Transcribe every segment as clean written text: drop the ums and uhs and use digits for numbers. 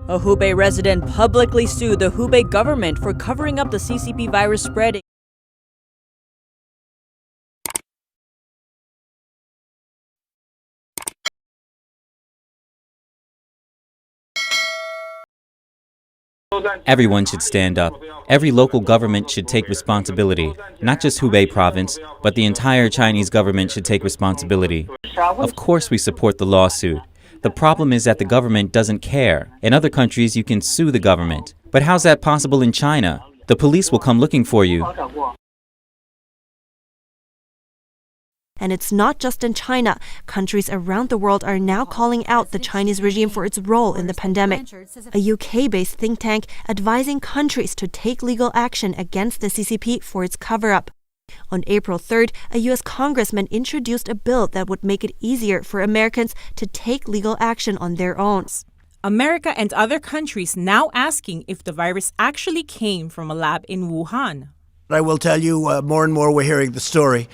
A Hubei resident publicly sued the Hubei government for covering up the CCP virus spread. Everyone should stand up. Every local government should take responsibility. Not just Hubei province, but the entire Chinese government should take responsibility. Of course we support the lawsuit. The problem is that the government doesn't care. In other countries, you can sue the government. But how's that possible in China? The police will come looking for you. And it's not just in China. Countries around the world are now calling out the Chinese regime for its role in the pandemic. A UK-based think tank advising countries to take legal action against the CCP for its cover-up. On April 3rd, a U.S. congressman introduced a bill that would make it easier for Americans to take legal action on their own. America and other countries now asking if the virus actually came from a lab in Wuhan. I will tell you, more and more we're hearing the story,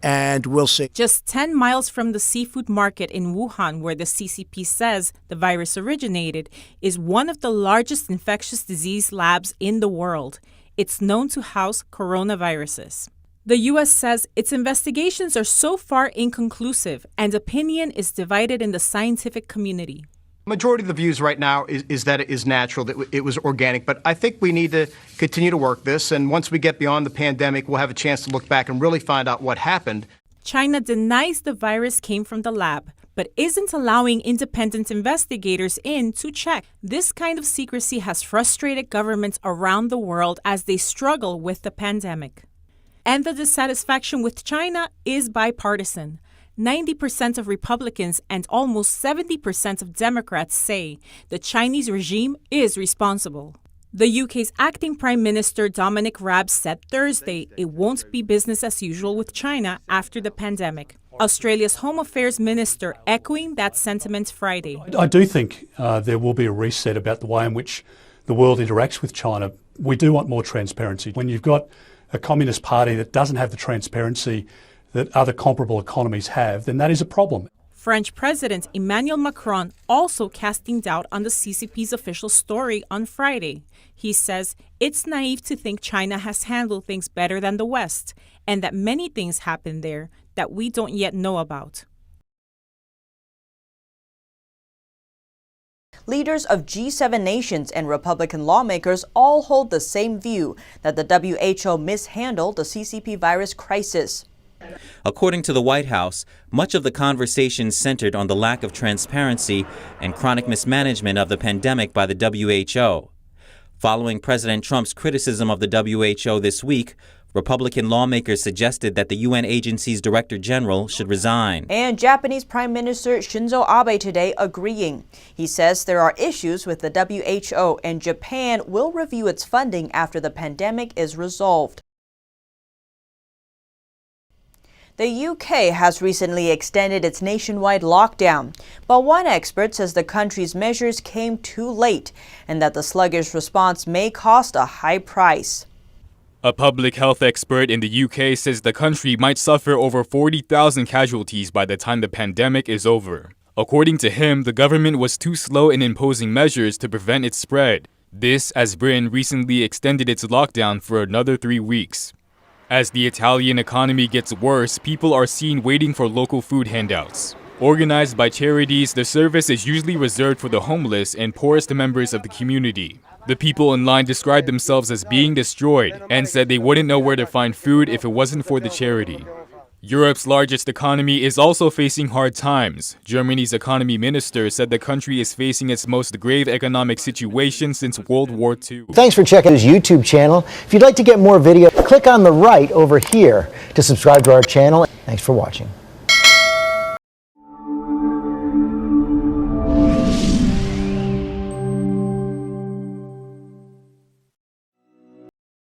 and we'll see. Just 10 miles from the seafood market in Wuhan, where the CCP says the virus originated, is one of the largest infectious disease labs in the world. It's known to house coronaviruses. The U.S. says its investigations are so far inconclusive, and opinion is divided in the scientific community. Majority of the views right now is that it is natural, that it was organic. But I think we need to continue to work this. And once we get beyond the pandemic, we'll have a chance to look back and really find out what happened. China denies the virus came from the lab, but isn't allowing independent investigators in to check. This kind of secrecy has frustrated governments around the world as they struggle with the pandemic. And the dissatisfaction with China is bipartisan. 90% of Republicans and almost 70% of Democrats say the Chinese regime is responsible. The UK's acting Prime Minister Dominic Raab said Thursday it won't be business as usual with China after the pandemic. Australia's Home Affairs Minister echoing that sentiment Friday. I do think there will be a reset about the way in which the world interacts with China. We do want more transparency. When you've got a Communist Party that doesn't have the transparency that other comparable economies have, then that is a problem. French President Emmanuel Macron also casting doubt on the CCP's official story on Friday. He says it's naive to think China has handled things better than the West, and that many things happen there that we don't yet know about. Leaders of G7 nations and Republican lawmakers all hold the same view that the WHO mishandled the CCP virus crisis. According to the White House, much of the conversation centered on the lack of transparency and chronic mismanagement of the pandemic by the WHO. Following President Trump's criticism of the WHO this week, Republican lawmakers suggested that the UN agency's Director General should resign. And Japanese Prime Minister Shinzo Abe today agreeing. He says there are issues with the WHO and Japan will review its funding after the pandemic is resolved. The UK has recently extended its nationwide lockdown, but one expert says the country's measures came too late and that the sluggish response may cost a high price. A public health expert in the UK says the country might suffer over 40,000 casualties by the time the pandemic is over. According to him, the government was too slow in imposing measures to prevent its spread. This as Britain recently extended its lockdown for another 3 weeks. As the Italian economy gets worse, people are seen waiting for local food handouts. Organized by charities, the service is usually reserved for the homeless and poorest members of the community. The people in line described themselves as being destroyed and said they wouldn't know where to find food if it wasn't for the charity. Europe's largest economy is also facing hard times. Germany's economy minister said the country is facing its most grave economic situation since World War II. Thanks for checking his YouTube channel. If you'd like to get more video, click on the right over here to subscribe to our channel. Thanks for watching.